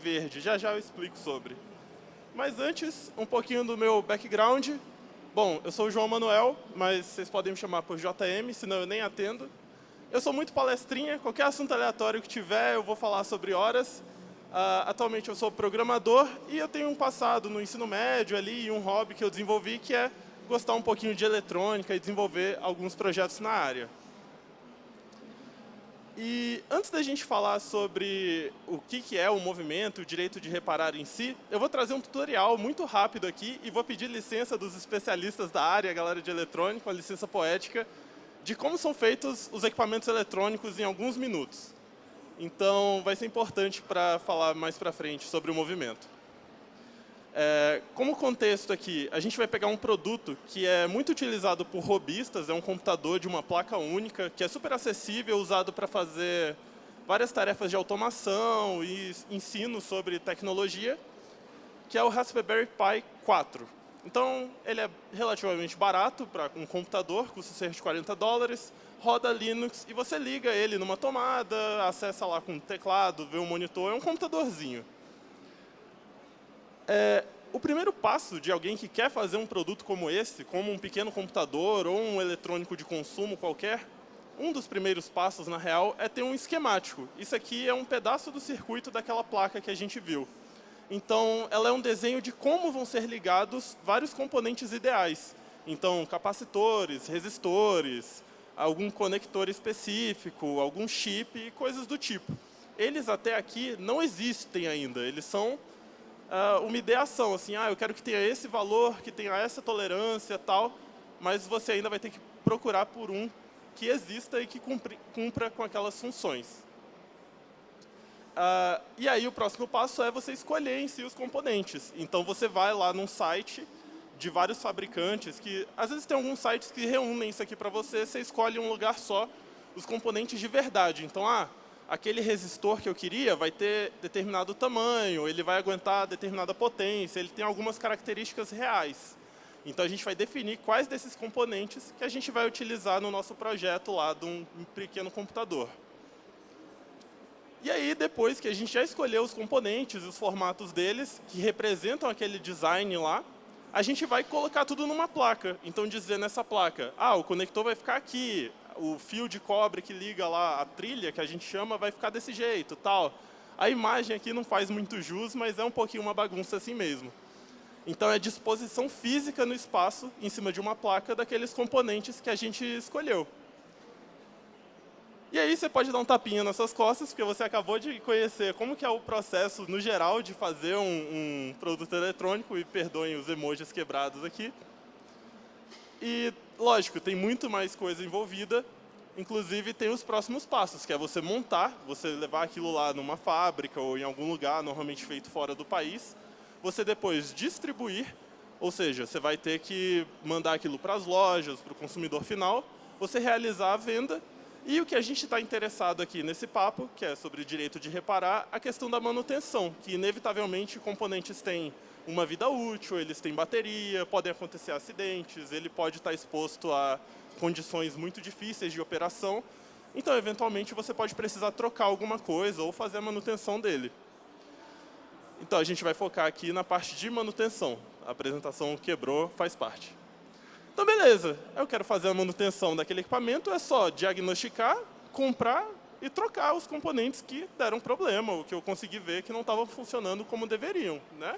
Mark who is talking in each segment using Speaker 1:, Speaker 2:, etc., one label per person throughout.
Speaker 1: verde. Já já eu explico sobre. Mas antes, um pouquinho do meu background. Bom, eu sou o João Manuel, mas vocês podem me chamar por JM, senão eu nem atendo. Eu sou muito palestrinha, qualquer assunto aleatório que tiver, eu vou falar sobre horas. Atualmente eu sou programador e eu tenho um passado no ensino médio ali e um hobby que eu desenvolvi que é gostar um pouquinho de eletrônica e desenvolver alguns projetos na área. E antes da gente falar sobre o que é o movimento, o direito de reparar em si, eu vou trazer um tutorial muito rápido aqui e vou pedir licença dos especialistas da área, a galera de eletrônica, a licença poética, de como são feitos os equipamentos eletrônicos em alguns minutos. Então, vai ser importante para falar mais para frente sobre o movimento. Como contexto aqui, a gente vai pegar um produto que é muito utilizado por robistas, é um computador de uma placa única, que é super acessível, usado para fazer várias tarefas de automação e ensino sobre tecnologia, que é o Raspberry Pi 4. Então, ele é relativamente barato para um computador, custa cerca de $40, roda Linux e você liga ele numa tomada, acessa lá com o teclado, vê um monitor, é um computadorzinho. O primeiro passo de alguém que quer fazer um produto como esse, como um pequeno computador ou um eletrônico de consumo qualquer, um dos primeiros passos, na real, é ter um esquemático. Isso aqui é um pedaço do circuito daquela placa que a gente viu. Então, ela é um desenho de como vão ser ligados vários componentes ideais. Então, capacitores, resistores, algum conector específico, algum chip e coisas do tipo. Eles, até aqui, não existem ainda. Eles são uma ideação, assim, eu quero que tenha esse valor, que tenha essa tolerância, tal, mas você ainda vai ter que procurar por um que exista e que cumpra com aquelas funções. E aí o próximo passo é você escolher em si os componentes. Então você vai lá num site de vários fabricantes, que às vezes tem alguns sites que reúnem isso aqui para você, você escolhe em um lugar só os componentes de verdade. Então, aquele resistor que eu queria vai ter determinado tamanho, ele vai aguentar determinada potência, ele tem algumas características reais. Então, a gente vai definir quais desses componentes que a gente vai utilizar no nosso projeto lá de um pequeno computador. E aí, depois que a gente já escolheu os componentes e os formatos deles, que representam aquele design lá, a gente vai colocar tudo numa placa. Então, dizer nessa placa, o conector vai ficar aqui, o fio de cobre que liga lá a trilha, que a gente chama, vai ficar desse jeito, tal. A imagem aqui não faz muito jus, mas é um pouquinho uma bagunça assim mesmo. Então, é disposição física no espaço, em cima de uma placa, daqueles componentes que a gente escolheu. E aí você pode dar um tapinha nas suas costas, porque você acabou de conhecer como que é o processo, no geral, de fazer um produto eletrônico, e perdoem os emojis quebrados aqui. E, lógico, tem muito mais coisa envolvida, inclusive tem os próximos passos, que é você montar, você levar aquilo lá numa fábrica ou em algum lugar, normalmente feito fora do país, você depois distribuir, ou seja, você vai ter que mandar aquilo para as lojas, para o consumidor final, você realizar a venda. E o que a gente está interessado aqui nesse papo, que é sobre o direito de reparar, a questão da manutenção, que inevitavelmente componentes têm uma vida útil, eles têm bateria, podem acontecer acidentes, ele pode estar exposto a condições muito difíceis de operação. Então, eventualmente, você pode precisar trocar alguma coisa ou fazer a manutenção dele. Então, a gente vai focar aqui na parte de manutenção. A apresentação quebrou, faz parte. Então, beleza, eu quero fazer a manutenção daquele equipamento, é só diagnosticar, comprar e trocar os componentes que deram problema, ou que eu consegui ver que não estavam funcionando como deveriam, né?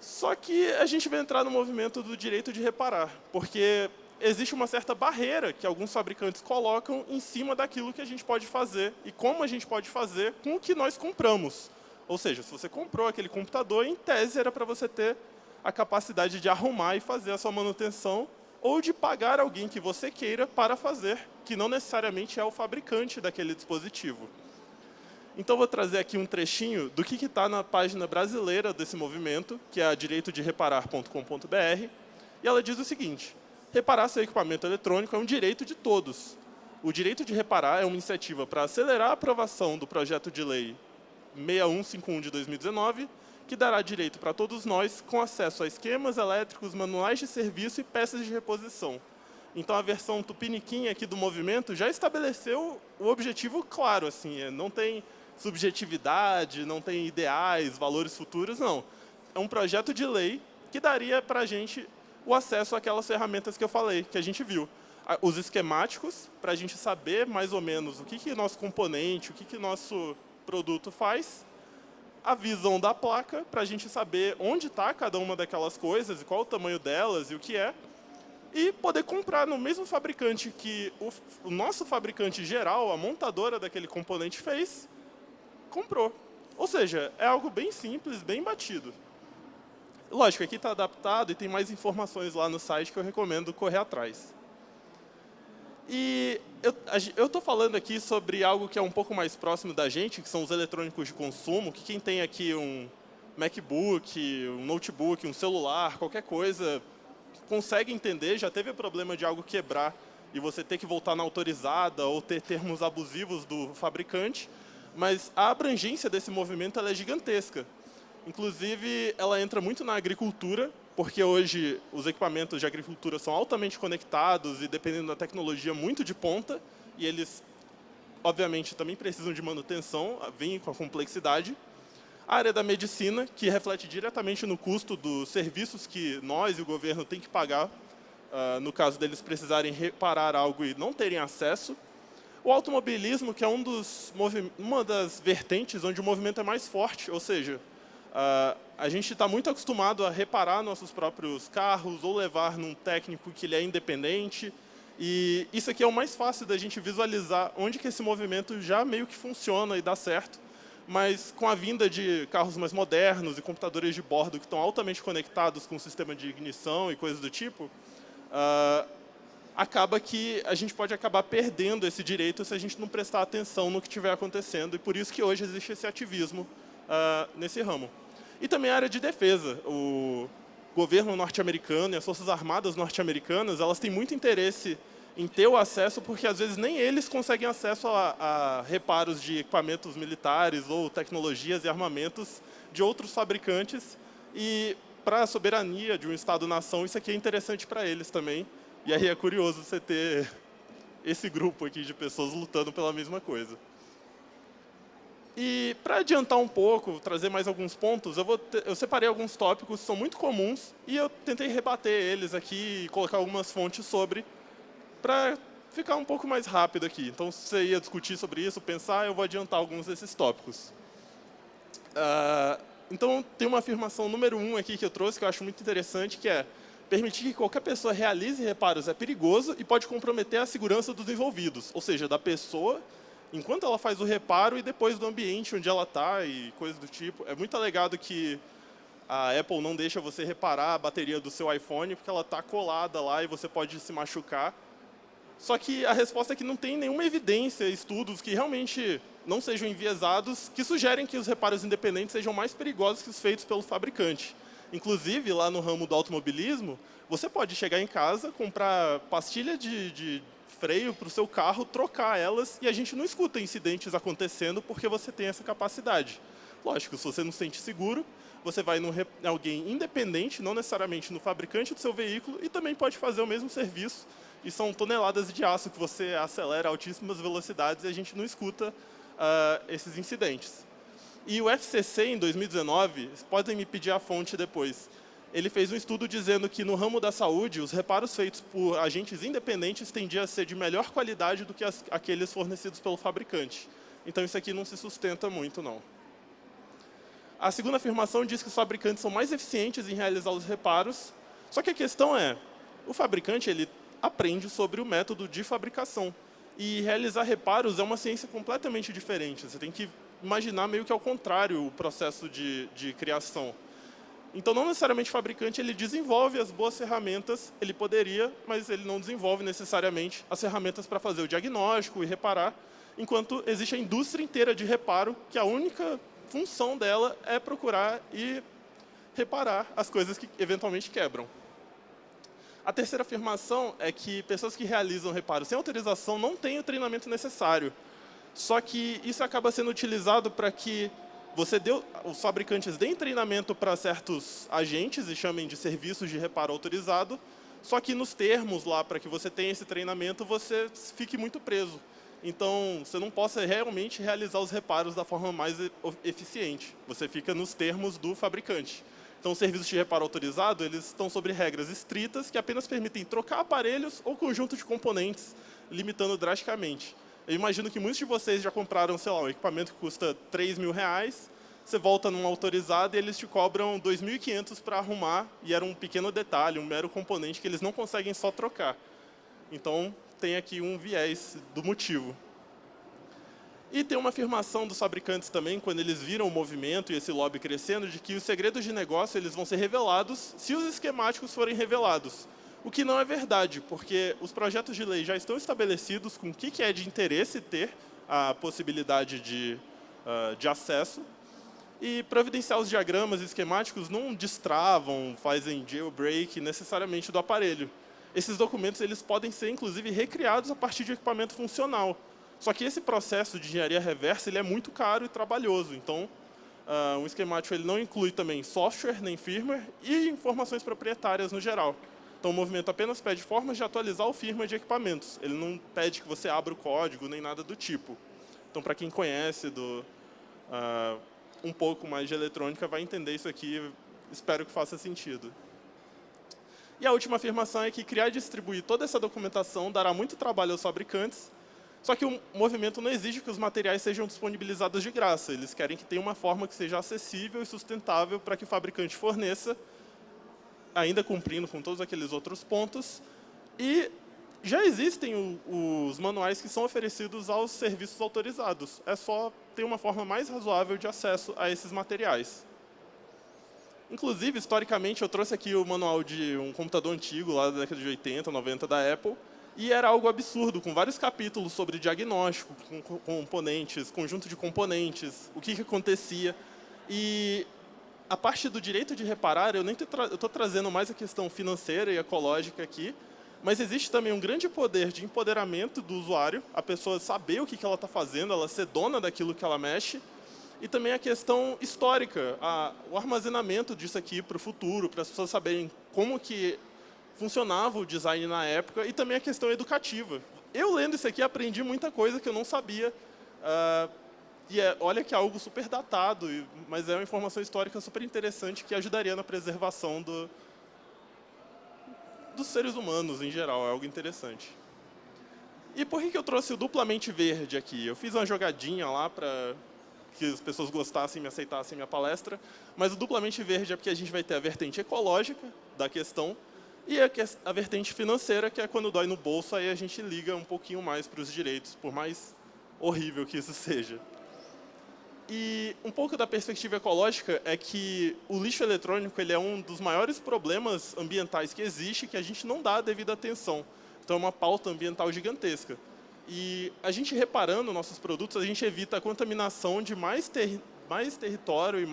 Speaker 1: Só que a gente vai entrar no movimento do direito de reparar, porque existe uma certa barreira que alguns fabricantes colocam em cima daquilo que a gente pode fazer e como a gente pode fazer com o que nós compramos. Ou seja, se você comprou aquele computador, em tese era para você ter a capacidade de arrumar e fazer a sua manutenção, ou de pagar alguém que você queira para fazer, que não necessariamente é o fabricante daquele dispositivo. Então, vou trazer aqui um trechinho do que está na página brasileira desse movimento, que é a direitodereparar.com.br, e ela diz o seguinte: reparar seu equipamento eletrônico é um direito de todos. O direito de reparar é uma iniciativa para acelerar a aprovação do projeto de lei 6151 de 2019, que dará direito para todos nós com acesso a esquemas elétricos, manuais de serviço e peças de reposição. Então, a versão tupiniquim aqui do movimento já estabeleceu o objetivo claro, assim, não tem subjetividade, não tem ideais, valores futuros, não. É um projeto de lei que daria para a gente o acesso àquelas ferramentas que eu falei, que a gente viu. Os esquemáticos, para a gente saber mais ou menos o que nosso componente, o que nosso produto faz. A visão da placa, para a gente saber onde está cada uma daquelas coisas, e qual o tamanho delas e o que é. E poder comprar no mesmo fabricante que o nosso fabricante geral, a montadora daquele componente fez, comprou. Ou seja, é algo bem simples, bem batido. Lógico, aqui está adaptado e tem mais informações lá no site que eu recomendo correr atrás. E eu estou falando aqui sobre algo que é um pouco mais próximo da gente, que são os eletrônicos de consumo, que quem tem aqui um MacBook, um notebook, um celular, qualquer coisa, consegue entender, já teve o problema de algo quebrar e você ter que voltar na autorizada ou ter termos abusivos do fabricante, mas a abrangência desse movimento ela é gigantesca. Inclusive, ela entra muito na agricultura, porque hoje os equipamentos de agricultura são altamente conectados e, dependendo da tecnologia, muito de ponta, e eles, obviamente, também precisam de manutenção, vem com a complexidade. A área da medicina, que reflete diretamente no custo dos serviços que nós e o governo têm que pagar, no caso deles precisarem reparar algo e não terem acesso. O automobilismo, que é uma das vertentes onde o movimento é mais forte, ou seja, a gente está muito acostumado a reparar nossos próprios carros ou levar num técnico que ele é independente. E isso aqui é o mais fácil da gente visualizar onde que esse movimento já meio que funciona e dá certo. Mas com a vinda de carros mais modernos e computadores de bordo que estão altamente conectados com o sistema de ignição e coisas do tipo, acaba que a gente pode acabar perdendo esse direito se a gente não prestar atenção no que estiver acontecendo. E por isso que hoje existe esse ativismo nesse ramo. E também a área de defesa. O governo norte-americano e as forças armadas norte-americanas, elas têm muito interesse em ter o acesso, porque às vezes nem eles conseguem acesso a reparos de equipamentos militares ou tecnologias e armamentos de outros fabricantes. E para a soberania de um Estado-nação, isso aqui é interessante para eles também. E aí é curioso você ter esse grupo aqui de pessoas lutando pela mesma coisa. E para adiantar um pouco, trazer mais alguns pontos, eu separei alguns tópicos que são muito comuns e eu tentei rebater eles aqui e colocar algumas fontes sobre, para ficar um pouco mais rápido aqui. Então, se você ia discutir sobre isso, pensar, eu vou adiantar alguns desses tópicos. Então, tem uma afirmação número 1 aqui que eu trouxe, que eu acho muito interessante, que é: permitir que qualquer pessoa realize reparos é perigoso e pode comprometer a segurança dos envolvidos, ou seja, da pessoa, enquanto ela faz o reparo e depois do ambiente onde ela está e coisas do tipo. É muito alegado que a Apple não deixa você reparar a bateria do seu iPhone porque ela está colada lá e você pode se machucar. Só que a resposta é que não tem nenhuma evidência, estudos que realmente não sejam enviesados, que sugerem que os reparos independentes sejam mais perigosos que os feitos pelo fabricante. Inclusive, lá no ramo do automobilismo, você pode chegar em casa, comprar pastilha de freio para o seu carro, trocar elas, e a gente não escuta incidentes acontecendo porque você tem essa capacidade. Lógico, se você não se sente seguro, você vai em alguém independente, não necessariamente no fabricante do seu veículo, e também pode fazer o mesmo serviço. E são toneladas de aço que você acelera a altíssimas velocidades e a gente não escuta esses incidentes. E o FCC, em 2019, podem me pedir a fonte depois, ele fez um estudo dizendo que no ramo da saúde, os reparos feitos por agentes independentes tendiam a ser de melhor qualidade do que aqueles fornecidos pelo fabricante. Então, isso aqui não se sustenta muito, não. A segunda afirmação diz que os fabricantes são mais eficientes em realizar os reparos, só que a questão é, o fabricante ele aprende sobre o método de fabricação. E realizar reparos é uma ciência completamente diferente. Você tem que imaginar meio que ao contrário o processo de criação. Então, não necessariamente o fabricante ele desenvolve as boas ferramentas, ele poderia, mas ele não desenvolve necessariamente as ferramentas para fazer o diagnóstico e reparar, enquanto existe a indústria inteira de reparo, que a única função dela é procurar e reparar as coisas que eventualmente quebram. A terceira afirmação é que pessoas que realizam reparos sem autorização não têm o treinamento necessário. Só que isso acaba sendo utilizado para que os fabricantes deem treinamento para certos agentes e chamem de serviços de reparo autorizado, só que nos termos lá para que você tenha esse treinamento, você fique muito preso. então você não possa realmente realizar os reparos da forma mais eficiente. Você fica nos termos do fabricante. Então, os serviços de reparo autorizado, eles estão sobre regras estritas que apenas permitem trocar aparelhos ou conjunto de componentes, limitando drasticamente. Eu imagino que muitos de vocês já compraram, sei lá, um equipamento que custa R$3.000, você volta num autorizado e eles te cobram R$2.500 para arrumar, e era um pequeno detalhe, um mero componente que eles não conseguem só trocar. Então, tem aqui um viés do motivo. E tem uma afirmação dos fabricantes também, quando eles viram o movimento e esse lobby crescendo, de que os segredos de negócio eles vão ser revelados se os esquemáticos forem revelados. O que não é verdade, porque os projetos de lei já estão estabelecidos com o que é de interesse ter a possibilidade de acesso, e providenciar os diagramas esquemáticos não destravam, fazem jailbreak necessariamente do aparelho. Esses documentos eles podem ser, inclusive, recriados a partir de equipamento funcional. Só que esse processo de engenharia reversa ele é muito caro e trabalhoso. Então, um esquemático ele não inclui também software, nem firmware, e informações proprietárias no geral. Então, o movimento apenas pede formas de atualizar o firmware de equipamentos. Ele não pede que você abra o código, nem nada do tipo. Então, para quem conhece um pouco mais de eletrônica, vai entender isso aqui. Espero que faça sentido. E a última afirmação é que criar e distribuir toda essa documentação dará muito trabalho aos fabricantes, só que o movimento não exige que os materiais sejam disponibilizados de graça. Eles querem que tenha uma forma que seja acessível e sustentável para que o fabricante forneça, ainda cumprindo com todos aqueles outros pontos. E já existem os manuais que são oferecidos aos serviços autorizados. É só ter uma forma mais razoável de acesso a esses materiais. Inclusive, historicamente, eu trouxe aqui o manual de um computador antigo, lá da década de 80, 90, da Apple, e era algo absurdo, com vários capítulos sobre diagnóstico, com componentes, conjunto de componentes, o que acontecia. E a parte do direito de reparar, eu estou trazendo mais a questão financeira e ecológica aqui, mas existe também um grande poder de empoderamento do usuário, a pessoa saber o que ela está fazendo, ela ser dona daquilo que ela mexe, e também a questão histórica, o armazenamento disso aqui para o futuro, para as pessoas saberem como que funcionava o design na época, e também a questão educativa. Eu, lendo isso aqui, aprendi muita coisa que eu não sabia, olha que é algo super datado, mas é uma informação histórica super interessante que ajudaria na preservação dos seres humanos em geral, é algo interessante. E por que eu trouxe o duplamente verde aqui? Eu fiz uma jogadinha lá para que as pessoas gostassem e me aceitassem minha palestra, mas o duplamente verde é porque a gente vai ter a vertente ecológica da questão e a vertente financeira, que é quando dói no bolso, aí a gente liga um pouquinho mais para os direitos, por mais horrível que isso seja. E um pouco da perspectiva ecológica é que o lixo eletrônico ele é um dos maiores problemas ambientais que existe, que a gente não dá a devida atenção. Então, é uma pauta ambiental gigantesca. E a gente reparando nossos produtos, a gente evita a contaminação de mais território e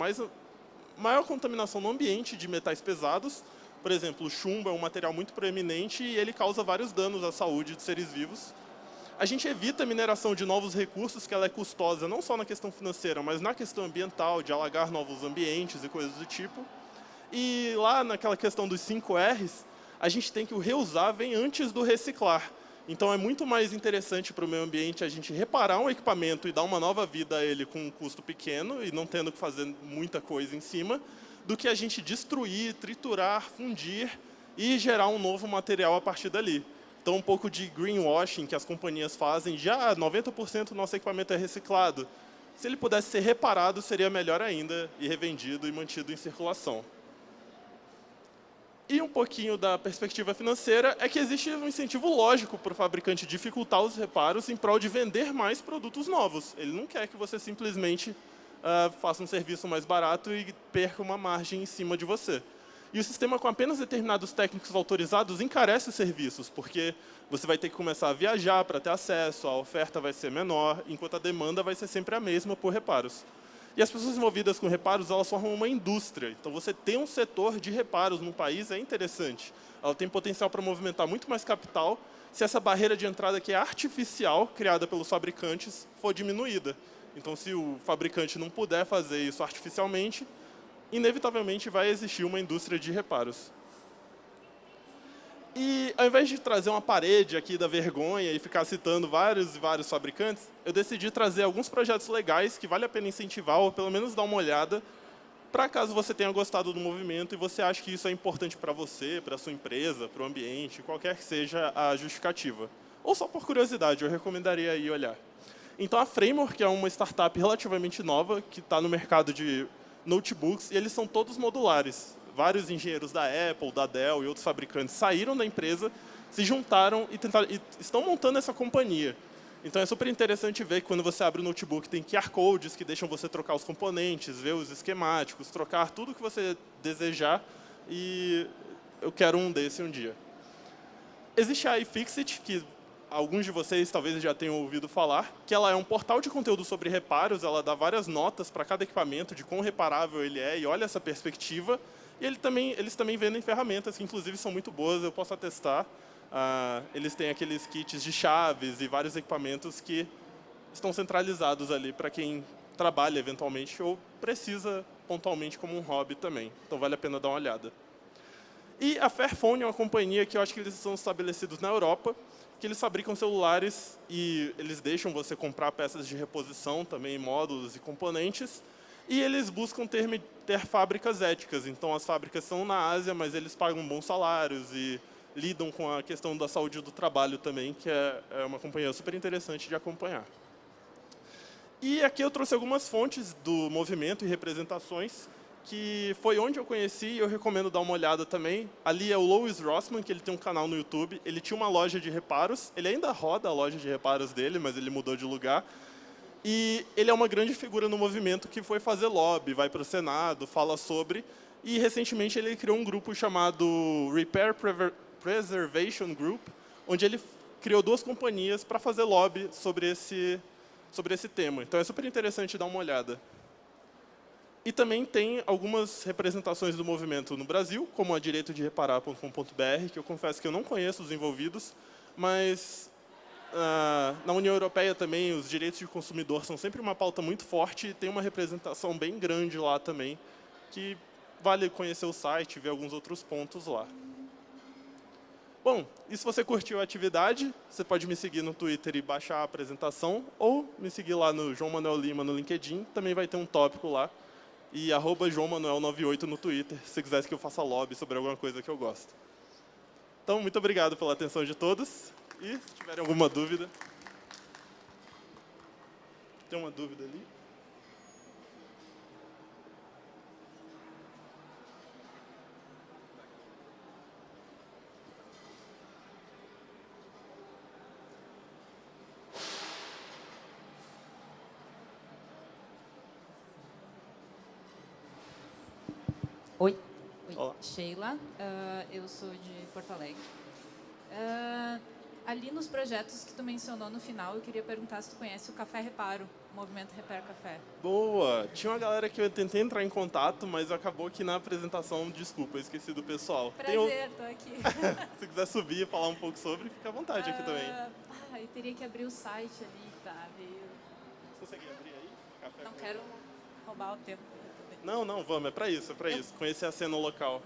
Speaker 1: maior contaminação no ambiente de metais pesados. Por exemplo, o chumbo é um material muito proeminente e ele causa vários danos à saúde de seres vivos. A gente evita a mineração de novos recursos, que ela é custosa não só na questão financeira, mas na questão ambiental, de alagar novos ambientes e coisas do tipo. E lá naquela questão dos 5 R's, a gente tem que o reusar vem antes do reciclar. Então, é muito mais interessante para o meio ambiente a gente reparar um equipamento e dar uma nova vida a ele com um custo pequeno e não tendo que fazer muita coisa em cima, do que a gente destruir, triturar, fundir e gerar um novo material a partir dali. Então, um pouco de greenwashing que as companhias fazem, já 90% do nosso equipamento é reciclado. Se ele pudesse ser reparado, seria melhor ainda, e revendido e mantido em circulação. E um pouquinho da perspectiva financeira é que existe um incentivo lógico para o fabricante dificultar os reparos em prol de vender mais produtos novos. Ele não quer que você simplesmente faça um serviço mais barato e perca uma margem em cima de você. E o sistema com apenas determinados técnicos autorizados encarece os serviços, porque você vai ter que começar a viajar para ter acesso, a oferta vai ser menor, enquanto a demanda vai ser sempre a mesma por reparos. E as pessoas envolvidas com reparos, elas formam uma indústria. Então, você ter um setor de reparos no país é interessante. Ela tem potencial para movimentar muito mais capital se essa barreira de entrada que é artificial, criada pelos fabricantes, for diminuída. Então, se o fabricante não puder fazer isso artificialmente, inevitavelmente vai existir uma indústria de reparos. E ao invés de trazer uma parede aqui da vergonha e ficar citando vários e vários fabricantes, eu decidi trazer alguns projetos legais que vale a pena incentivar ou pelo menos dar uma olhada, para caso você tenha gostado do movimento e você ache que isso é importante para você, para a sua empresa, para o ambiente, qualquer que seja a justificativa. Ou só por curiosidade, eu recomendaria aí olhar. Então, a Framework é uma startup relativamente nova, que está no mercado de notebooks, e eles são todos modulares. Vários engenheiros da Apple, da Dell e outros fabricantes saíram da empresa, se juntaram e estão montando essa companhia. Então, é super interessante ver que quando você abre o notebook, tem QR codes que deixam você trocar os componentes, ver os esquemáticos, trocar tudo que você desejar, e eu quero um desse um dia. Existe a iFixit, que alguns de vocês talvez já tenham ouvido falar, que ela é um portal de conteúdo sobre reparos, ela dá várias notas para cada equipamento de quão reparável ele é, e olha essa perspectiva. E eles também vendem ferramentas que, inclusive, são muito boas, eu posso atestar. Eles têm aqueles kits de chaves e vários equipamentos que estão centralizados ali para quem trabalha eventualmente ou precisa pontualmente como um hobby também. Então, vale a pena dar uma olhada. E a Fairphone é uma companhia que eu acho que eles são estabelecidos na Europa, que eles fabricam celulares e eles deixam você comprar peças de reposição, também módulos e componentes, e eles buscam ter fábricas éticas. Então, as fábricas são na Ásia, mas eles pagam bons salários e lidam com a questão da saúde do trabalho também, que é uma companhia super interessante de acompanhar. E aqui eu trouxe algumas fontes do movimento e representações, que foi onde eu conheci e eu recomendo dar uma olhada também. Ali é o Louis Rossmann, que ele tem um canal no YouTube. Ele tinha uma loja de reparos, ele ainda roda a loja de reparos dele, mas ele mudou de lugar. E ele é uma grande figura no movimento que foi fazer lobby, vai para o Senado, fala sobre. E recentemente ele criou um grupo chamado Repair Preservation Group, onde ele criou 2 companhias para fazer lobby sobre esse tema. Então é super interessante dar uma olhada. E também tem algumas representações do movimento no Brasil, como a direitodereparar.com.br, que eu confesso que eu não conheço os envolvidos, mas na União Europeia também os direitos de consumidor são sempre uma pauta muito forte e tem uma representação bem grande lá também, que vale conhecer o site e ver alguns outros pontos lá. Bom, e se você curtiu a atividade, você pode me seguir no Twitter e baixar a apresentação, ou me seguir lá no João Manuel Lima no LinkedIn, também vai ter um tópico lá, e @JoãoManuel98 no Twitter, se quiser que eu faça lobby sobre alguma coisa que eu gosto. Então, muito obrigado pela atenção de todos, e se tiverem alguma dúvida... Tem uma dúvida ali?
Speaker 2: Oi.
Speaker 1: Olá.
Speaker 2: Sheila, eu sou de Porto Alegre. Ali nos projetos que tu mencionou no final, eu queria perguntar se tu conhece o Café Reparo, o movimento Repair Café.
Speaker 1: Boa! Tinha uma galera que eu tentei entrar em contato, mas acabou que na apresentação, desculpa, eu esqueci do pessoal.
Speaker 2: Prazer, tô aqui.
Speaker 1: Se quiser subir e falar um pouco sobre, fica à vontade aqui também.
Speaker 2: Eu teria que abrir o site ali, tá?
Speaker 1: Você consegue abrir aí? Café
Speaker 2: Não quero roubar o tempo.
Speaker 1: Não, vamos, é pra isso. Conhecer a cena local.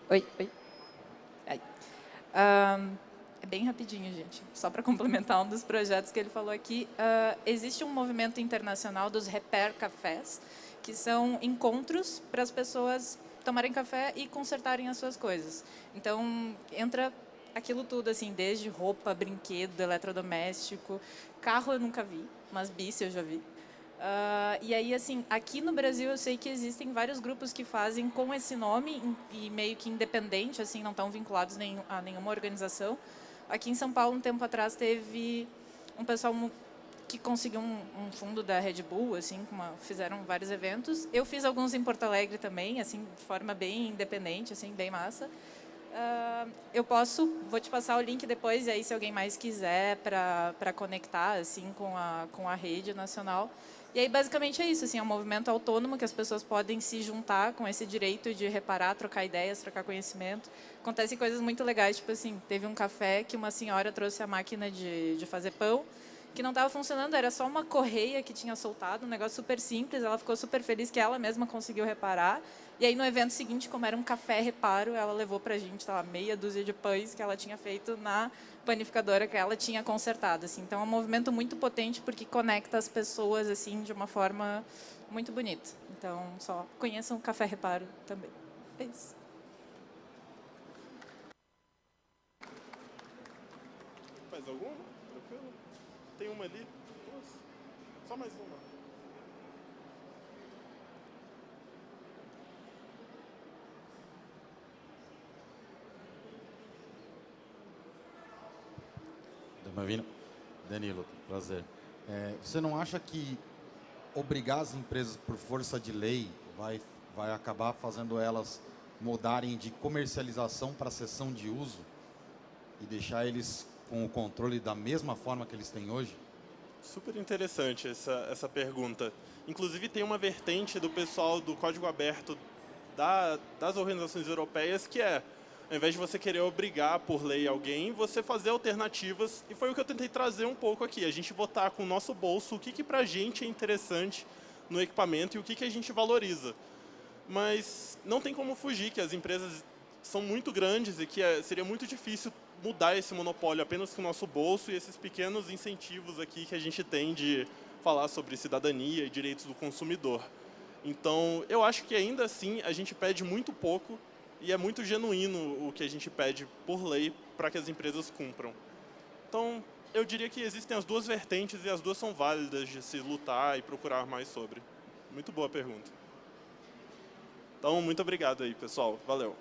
Speaker 2: Oi. Aí. É bem rapidinho, gente. Só para complementar um dos projetos que ele falou aqui. Existe um movimento internacional dos Repair Cafés, que são encontros para as pessoas tomarem café e consertarem as suas coisas. Então, entra aquilo tudo, assim, desde roupa, brinquedo, eletrodoméstico. Carro eu nunca vi, mas bici eu já vi. E aí, assim, aqui no Brasil eu sei que existem vários grupos que fazem com esse nome e meio que independente, assim, não estão vinculados a nenhuma organização. Aqui em São Paulo, um tempo atrás, teve um pessoal que conseguiu um fundo da Red Bull, assim, fizeram vários eventos. Eu fiz alguns em Porto Alegre também, assim, de forma bem independente, assim, bem massa. Vou te passar o link depois, e aí se alguém mais quiser para conectar, assim, com a rede nacional. E aí, basicamente, é isso, assim, é um movimento autônomo que as pessoas podem se juntar com esse direito de reparar, trocar ideias, trocar conhecimento. Acontecem coisas muito legais, tipo assim, teve um café que uma senhora trouxe a máquina de fazer pão, que não estava funcionando, era só uma correia que tinha soltado, um negócio super simples, ela ficou super feliz que ela mesma conseguiu reparar. E aí, no evento seguinte, como era um café reparo, ela levou para a gente, sei lá, meia dúzia de pães que ela tinha feito na panificadora que ela tinha consertado. Assim. Então, é um movimento muito potente porque conecta as pessoas assim de uma forma muito bonita. Então, só conheçam o Café Reparo também. É isso.
Speaker 1: Mais alguma? Tranquilo? Tem uma ali? Duas? Só mais uma.
Speaker 3: Bem-vindo. Danilo, prazer. Você não acha que obrigar as empresas por força de lei vai acabar fazendo elas mudarem de comercialização para cessão de uso e deixar eles com o controle da mesma forma que eles têm hoje?
Speaker 1: Super interessante essa pergunta. Inclusive, tem uma vertente do pessoal do Código Aberto das organizações europeias que ao invés de você querer obrigar por lei alguém, você fazer alternativas. E foi o que eu tentei trazer um pouco aqui. A gente botar com o nosso bolso o que para a gente é interessante no equipamento e o que a gente valoriza. Mas não tem como fugir que as empresas são muito grandes e que seria muito difícil mudar esse monopólio apenas com o nosso bolso e esses pequenos incentivos aqui que a gente tem de falar sobre cidadania e direitos do consumidor. Então, eu acho que ainda assim a gente pede muito pouco e é muito genuíno o que a gente pede por lei para que as empresas cumpram. Então, eu diria que existem as duas vertentes e as duas são válidas de se lutar e procurar mais sobre. Muito boa pergunta. Então, muito obrigado aí, pessoal. Valeu.